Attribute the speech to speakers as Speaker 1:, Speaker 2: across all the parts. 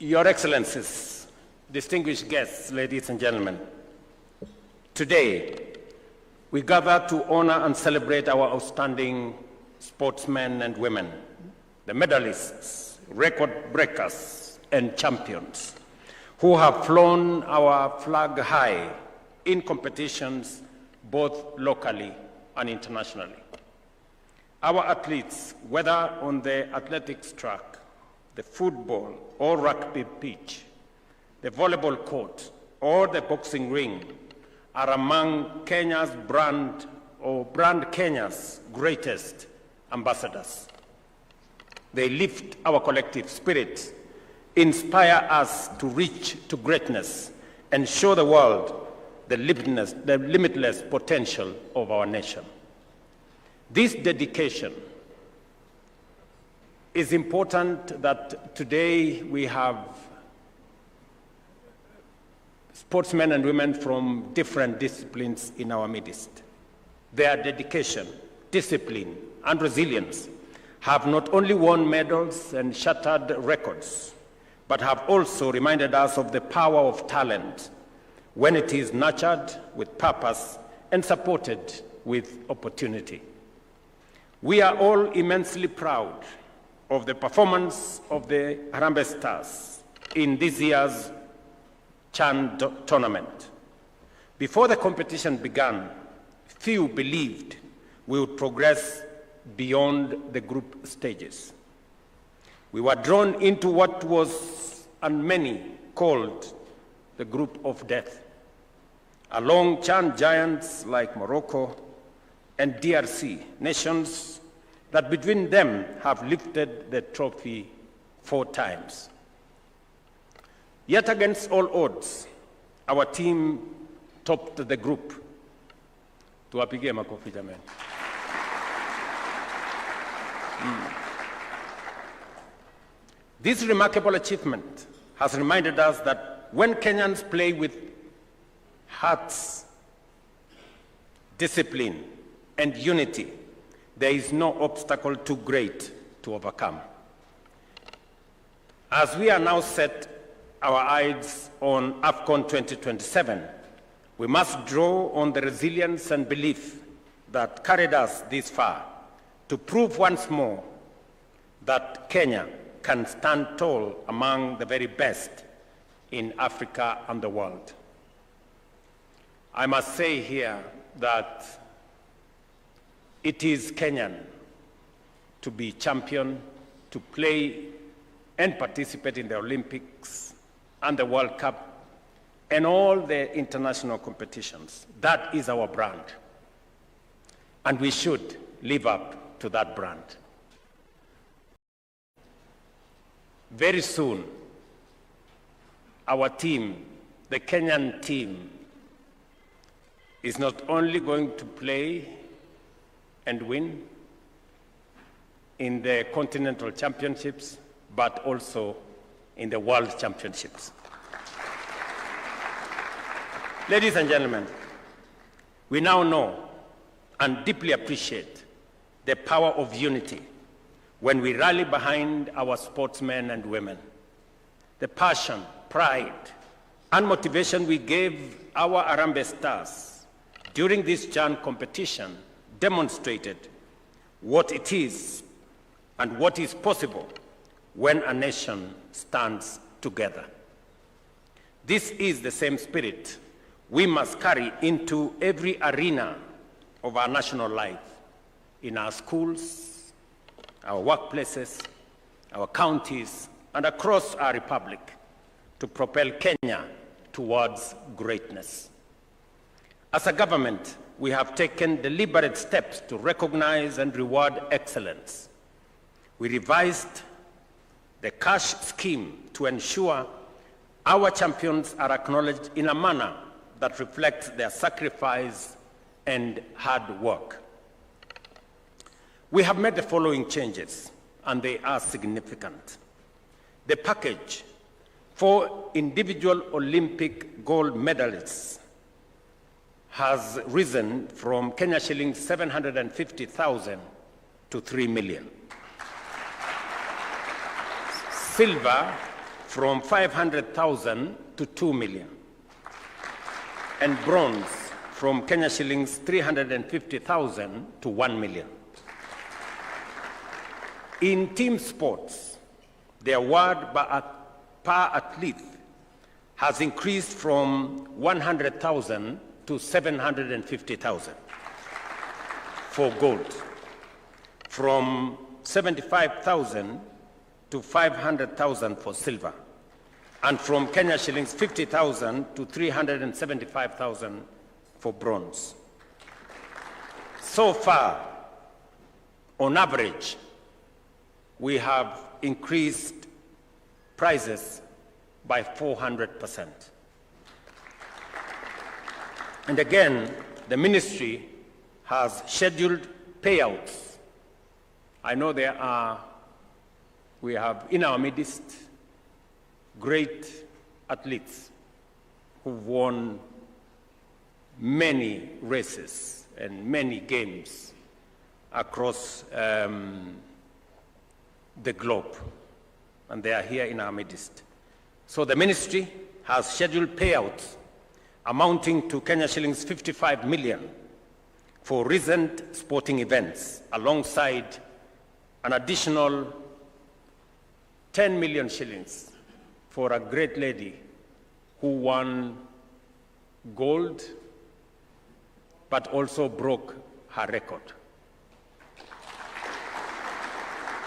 Speaker 1: Your Excellencies, distinguished guests, ladies and gentlemen, today we gather to honor and celebrate our outstanding sportsmen and women, the medalists, record breakers, and champions who have flown our flag high in competitions both locally and internationally. Our athletes, whether on the athletics track, the football or rugby pitch, the volleyball court, or the boxing ring, are among Kenya's brand Kenya's greatest ambassadors. They lift our collective spirit, inspire us to reach to greatness, and show the world the limitless potential of our nation. This dedication is important that today we have sportsmen and women from different disciplines in our midst. Their dedication, discipline, and resilience have not only won medals and shattered records, but have also reminded us of the power of talent when it is nurtured with purpose and supported with opportunity. We are all immensely proud of the performance of the Harambee Stars in this year's CHAN tournament. Before the competition began, few believed we would progress beyond the group stages. We were drawn into what was, and many called, the group of death. Along CHAN giants like Morocco and DRC, nations that between them have lifted the trophy 4 times. Yet against all odds, our team topped the group. Tuwapigie makofi jamani. This remarkable achievement has reminded us that when Kenyans play with hearts, discipline, and unity, there is no obstacle too great to overcome. As we are now set our eyes on Afcon 2027, we must draw on the resilience and belief that carried us this far to prove once more that Kenya can stand tall among the very best in Africa and the world. I must say here that it is Kenyan to be champion, to play and participate in the Olympics and the World Cup and all the international competitions. That is our brand. And we should live up to that brand. Very soon, our team, the Kenyan team, is not only going to play and win in the continental championships, but also in the world championships. Ladies and gentlemen, we now know and deeply appreciate the power of unity when we rally behind our sportsmen and women. The passion, pride, and motivation we gave our Harambee Stars during this CHAN competition demonstrated what it is and what is possible when a nation stands together. This is the same spirit we must carry into every arena of our national life, in our schools, our workplaces, our counties, and across our republic, to propel Kenya towards greatness. As a government, we have taken deliberate steps to recognize and reward excellence. We revised the cash scheme to ensure our champions are acknowledged in a manner that reflects their sacrifice and hard work. We have made the following changes, and they are significant. The package for individual Olympic gold medalists has risen from Kenya shillings 750,000 to 3 million. Silver from 500,000 to 2 million, and bronze from Kenya shillings 350,000 to 1 million. In team sports, the award per athlete has increased from 100,000 to 750,000 for gold, from 75,000 to 500,000 for silver, and from Kenya shillings 50,000 to 375,000 for bronze. So far, on average, we have increased prices by 400%. And again, the ministry has scheduled payouts. I know we have in our midst great athletes who've won many races and many games across the globe, and they are here in our midst. So the ministry has scheduled payouts amounting to Kenya shillings 55 million for recent sporting events, alongside an additional 10 million shillings for a great lady who won gold but also broke her record.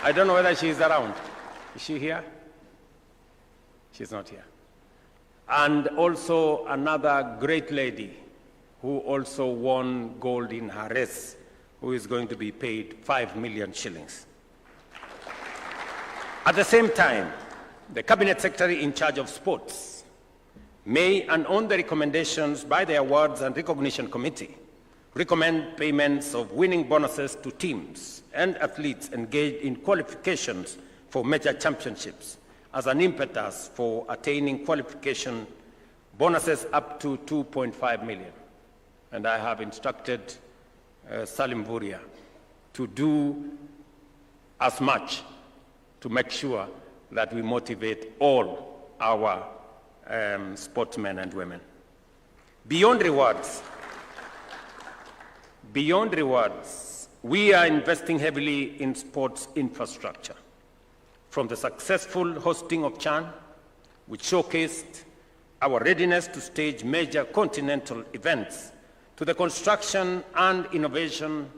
Speaker 1: I don't know whether she is around. Is she here? She's not here. And also another great lady who also won gold in her race, who is going to be paid 5 million shillings. At the same time, the Cabinet Secretary in charge of sports may, and on the recommendations by the Awards and Recognition Committee, recommend payments of winning bonuses to teams and athletes engaged in qualifications for major championships as an impetus for attaining qualification bonuses up to 2.5 million. And I have instructed Salim Vuria to do as much to make sure that we motivate all our sportsmen and women. Beyond rewards, we are investing heavily in sports infrastructure. From the successful hosting of CHAN, which showcased our readiness to stage major continental events, to the construction and innovation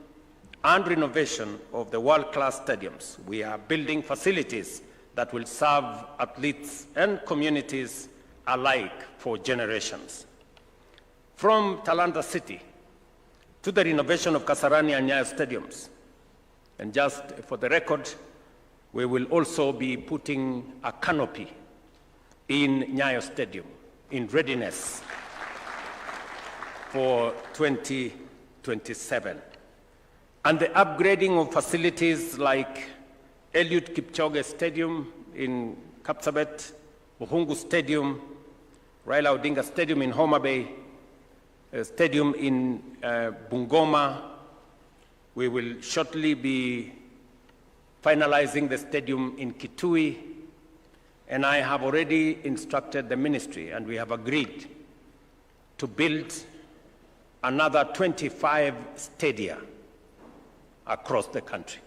Speaker 1: and renovation of the world-class stadiums, we are building facilities that will serve athletes and communities alike for generations. From Talanta City to the renovation of Kasarani and Nyayo stadiums. And just for the record, we will also be putting a canopy in Nyayo Stadium in readiness for 2027. And the upgrading of facilities like Eliud Kipchoge Stadium in Kapsabet, Uhungu Stadium, Raila Odinga Stadium in Homa Bay, Stadium in Bungoma. We will shortly be finalizing the stadium in Kitui, and I have already instructed the ministry, and we have agreed to build another 25 stadia across the country.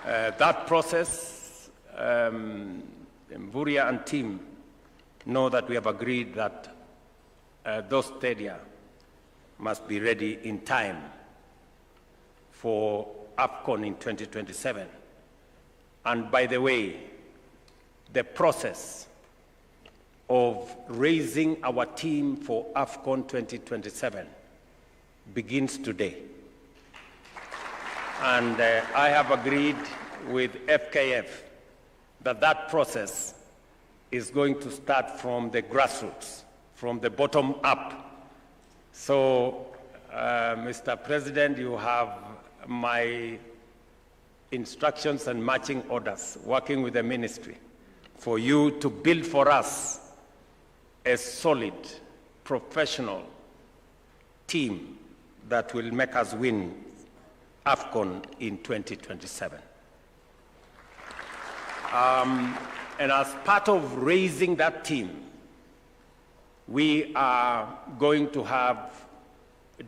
Speaker 1: That process, Mvuria and team know that we have agreed that those stadia must be ready in time for Afcon in 2027. And by the way, the process of raising our team for Afcon 2027 begins today. And I have agreed with FKF that that process is going to start from the grassroots, from the bottom up. So, Mr. President, you have my instructions and marching orders, working with the ministry, for you to build for us a solid, professional team that will make us win Afcon in 2027. And as part of raising that team, we are going to have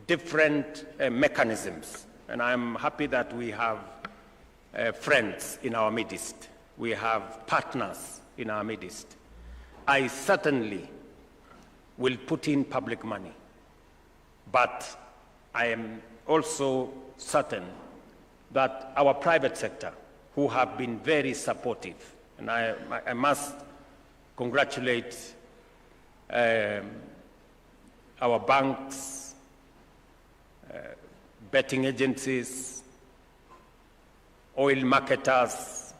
Speaker 1: different mechanisms. And I'm happy that we have friends in our midst. We have partners in our midst. I certainly will put in public money, but I am also certain that our private sector, who have been very supportive, and I must congratulate our banks, betting agencies, oil marketers,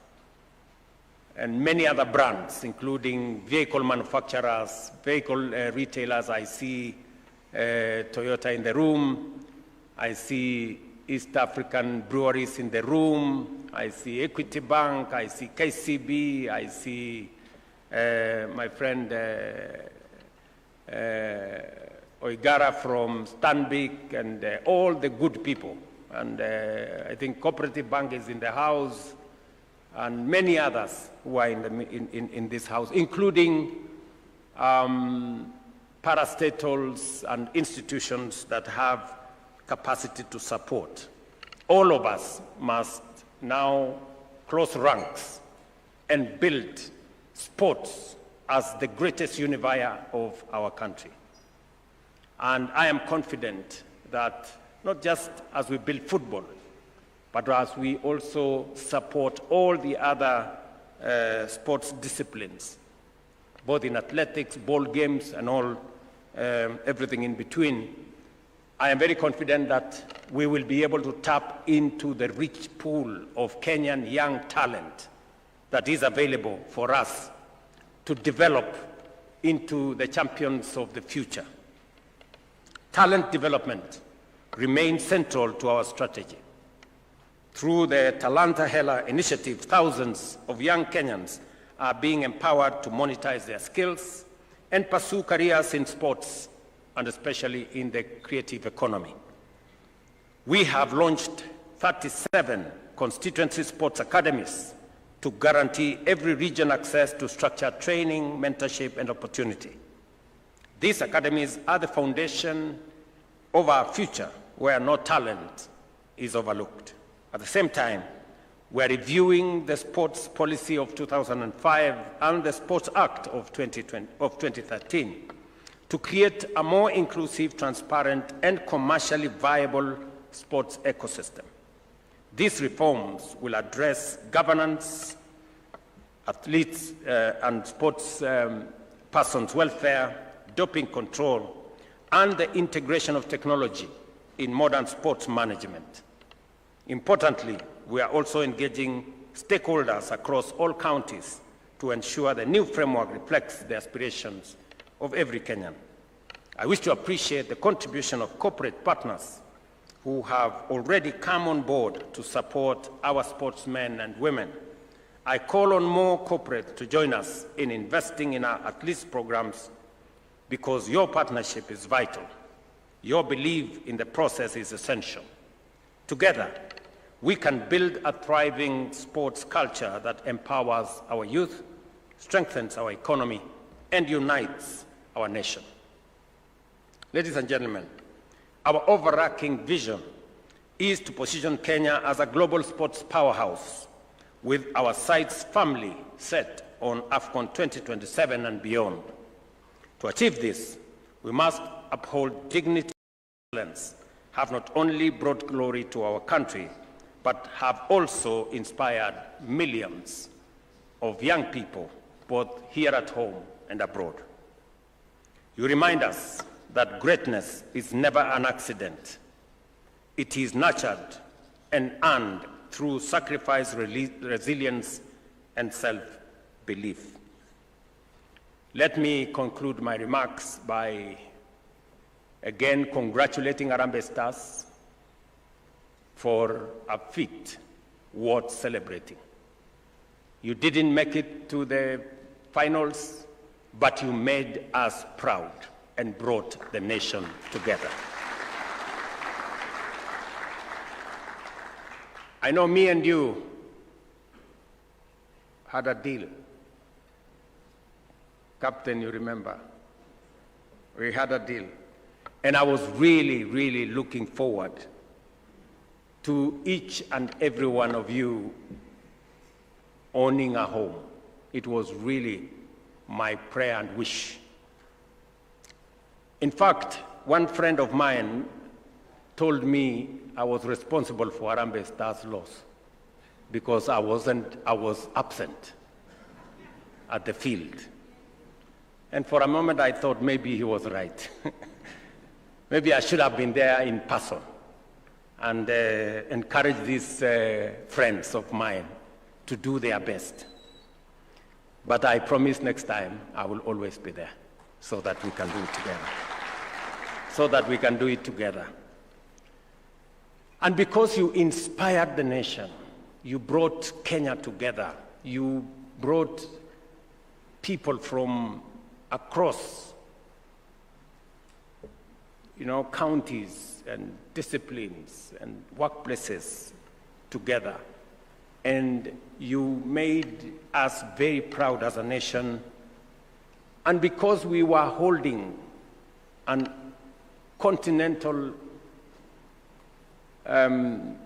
Speaker 1: and many other brands, including vehicle manufacturers, vehicle retailers. I see Toyota in the room. I see East African breweries in the room. I see Equity Bank. I see KCB. I see my friend Oigara from Stanbic, and all the good people. And I think Cooperative Bank is in the house, and many others who are in this house, including parastatals and institutions that have capacity to support. All of us must now close ranks and build sports as the greatest unifier of our country. And I am confident that not just as we build football, but as we also support all the other sports disciplines, both in athletics, ball games, and all everything in between, I am very confident that we will be able to tap into the rich pool of Kenyan young talent that is available for us to develop into the champions of the future. Talent development remains central to our strategy. Through the Talanta Hela initiative, thousands of young Kenyans are being empowered to monetize their skills and pursue careers in sports, and especially in the creative economy. We have launched 37 constituency sports academies to guarantee every region access to structured training, mentorship, and opportunity. These academies are the foundation of our future, where no talent is overlooked. At the same time, we are reviewing the sports policy of 2005 and the Sports Act of 2013 to create a more inclusive, transparent, and commercially viable sports ecosystem. These reforms will address governance, athletes and sports persons' welfare, doping control, and the integration of technology in modern sports management. Importantly, we are also engaging stakeholders across all counties to ensure the new framework reflects the aspirations of every Kenyan. I wish to appreciate the contribution of corporate partners who have already come on board to support our sportsmen and women. I call on more corporates to join us in investing in our athletes programs, because your partnership is vital. Your belief in the process is essential. Together, we can build a thriving sports culture that empowers our youth, strengthens our economy, and unites our nation. Ladies and gentlemen, our overarching vision is to position Kenya as a global sports powerhouse, with our sights firmly set on Afcon 2027 and beyond. To achieve this, we must uphold dignity and excellence, have not only brought glory to our country, but have also inspired millions of young people, both here at home and abroad. You remind us that greatness is never an accident. It is nurtured and earned through sacrifice, resilience, and self-belief. Let me conclude my remarks by again congratulating Harambee Stars for a feat worth celebrating. You didn't make it to the finals, but you made us proud and brought the nation together. I know me and you had a deal. Captain, you remember? We had a deal. And I was really, really looking forward to each and every one of you owning a home. It was really my prayer and wish. In fact, one friend of mine told me I was responsible for Harambee Stars' loss because I was absent at the field. And for a moment I thought maybe he was right. Maybe I should have been there in person and encourage these friends of mine to do their best. But I promise next time I will always be there so that we can do it together. So that we can do it together. And because you inspired the nation, you brought Kenya together, you brought people from across, counties and disciplines and workplaces together. And you made us very proud as a nation. And because we were holding an continental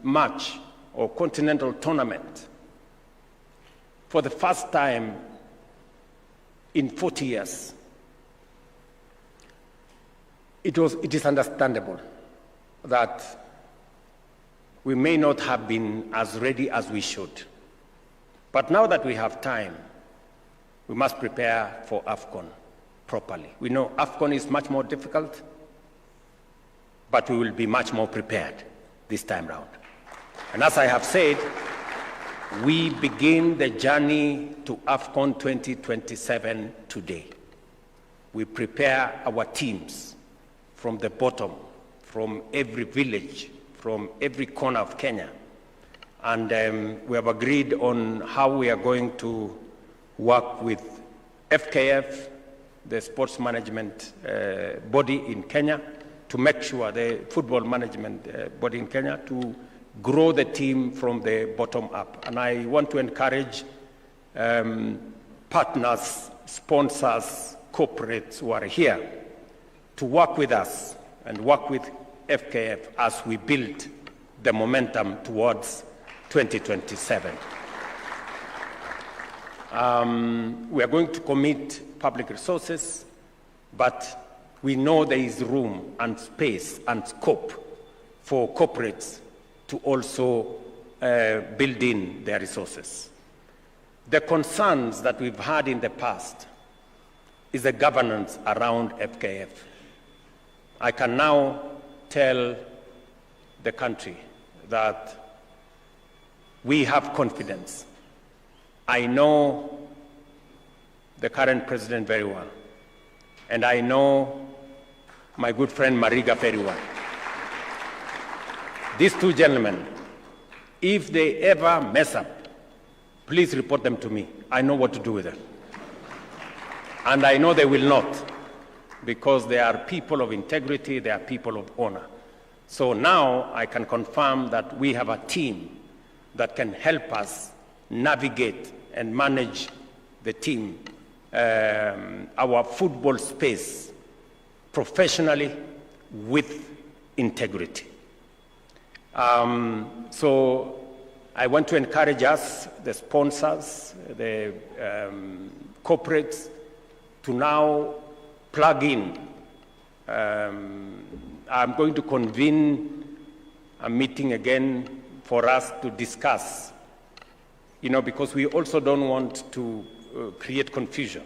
Speaker 1: match or continental tournament for the first time in 40 years, it is understandable that we may not have been as ready as we should. But now that we have time, we must prepare for Afcon properly. We know Afcon is much more difficult, but we will be much more prepared this time round. And as I have said, we begin the journey to Afcon 2027 today. We prepare our teams from the bottom, from every village, from every corner of Kenya. And we have agreed on how we are going to work with FKF, the sports management body in Kenya, to make sure, the football management body in Kenya, to grow the team from the bottom up. And I want to encourage partners, sponsors, corporates who are here to work with us and work with FKF as we build the momentum towards 2027. We are going to commit public resources, but we know there is room and space and scope for corporates to also build in their resources. The concerns that we've had in the past is the governance around FKF. I can now tell the country that we have confidence. I know the current president very well, and I know my good friend Mariga very well. These two gentlemen, if they ever mess up, please report them to me. I know what to do with them. And I know they will not, because they are people of integrity, they are people of honor. So now I can confirm that we have a team that can help us navigate and manage the team, our football space, professionally with integrity. So I want to encourage us, the sponsors, the corporates, to now plug in. I'm going to convene a meeting again for us to discuss, because we also don't want to create confusion.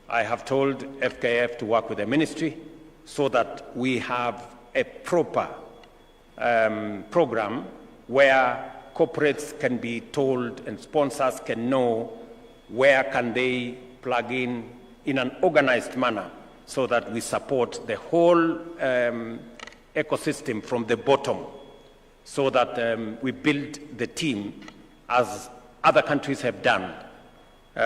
Speaker 1: I have told FKF to work with the ministry so that we have a proper program where corporates can be told and sponsors can know where can they plug in an organized manner so that we support the whole ecosystem from the bottom so that we build the team as other countries have done. We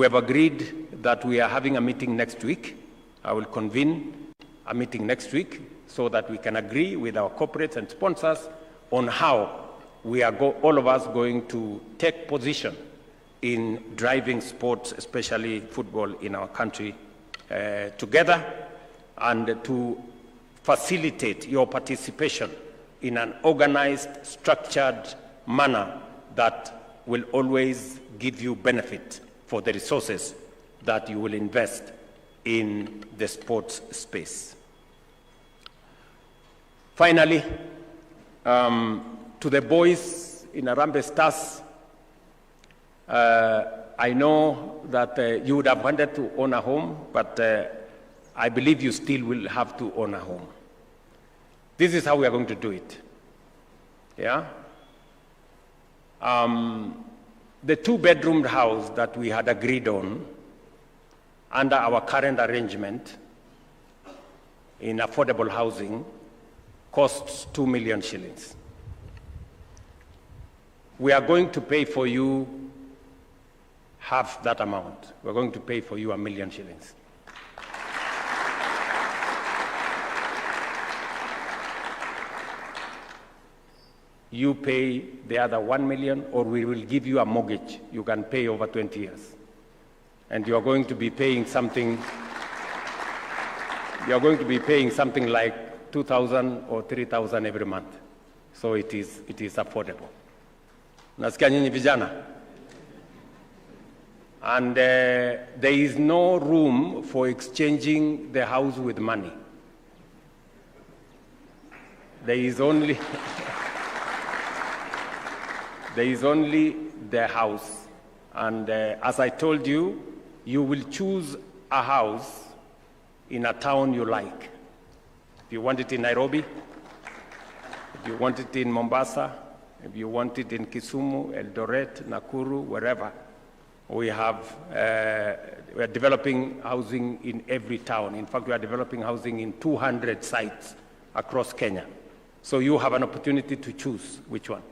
Speaker 1: have agreed that we are having a meeting next week. I will convene a meeting next week so that we can agree with our corporates and sponsors on how we are all of us going to take position in driving sports, especially football in our country, together, and to facilitate your participation in an organized, structured manner that will always give you benefit for the resources that you will invest in the sports space. Finally, to the boys in Harambee Stars, I know that you would have wanted to own a home, but I believe you still will have to own a home. This is how we are going to do it. Yeah? The two-bedroom house that we had agreed on under our current arrangement in affordable housing costs 2 million shillings. We are going to pay for you half that amount. We're going to pay for you 1 million shillings. You pay the other 1 million, or we will give you a mortgage you can pay over 20 years. And you are going to be paying something, like 2,000 or 3,000 every month. So it is affordable. Nasikia nyinyi vijana? And there is no room for exchanging the house with money. There is only the house. And as I told you, you will choose a house in a town you like. If you want it in Nairobi, if you want it in Mombasa, if you want it in Kisumu, Eldoret, Nakuru, wherever, we are developing housing in every town. In fact, we are developing housing in 200 sites across Kenya. So you have an opportunity to choose which one.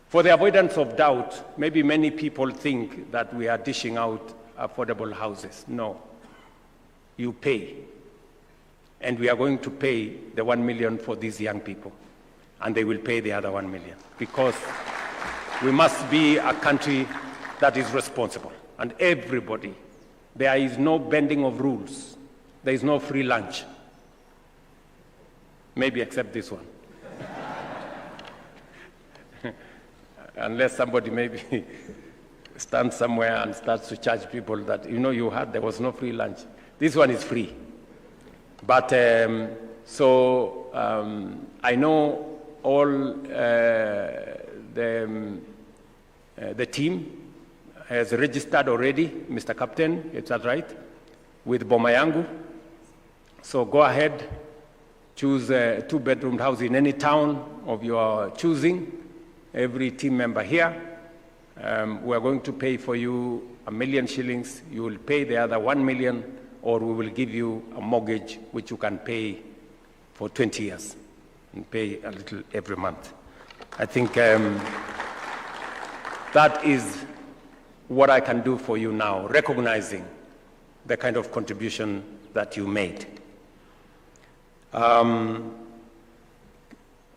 Speaker 1: For the avoidance of doubt, maybe many people think that we are dishing out affordable houses. No. You pay. And we are going to pay the 1 million for these young people. And they will pay the other 1 million. Because we must be a country that is responsible. And everybody, there is no bending of rules. There is no free lunch. Maybe except this one. Unless somebody maybe stands somewhere and starts to charge people that, you had, there was no free lunch. This one is free. But I know all the team has registered already, Mr. Captain, is that right? With Boma Yangu. So go ahead, choose a two-bedroom house in any town of your choosing. Every team member here, we are going to pay for you 1 million shillings. You will pay the other 1 million, or we will give you a mortgage which you can pay for 20 years and pay a little every month. I think that is what I can do for you now, recognizing the kind of contribution that you made.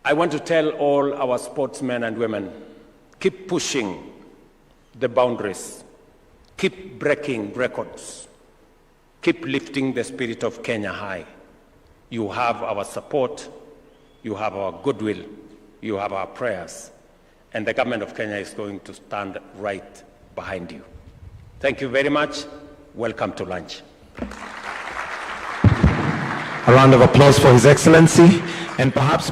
Speaker 1: I want to tell all our sportsmen and women, keep pushing the boundaries, keep breaking records, keep lifting the spirit of Kenya high. You have our support, you have our goodwill, you have our prayers, and the government of Kenya is going to stand right behind you. Thank you very much. Welcome to lunch.
Speaker 2: A round of applause for His Excellency, and perhaps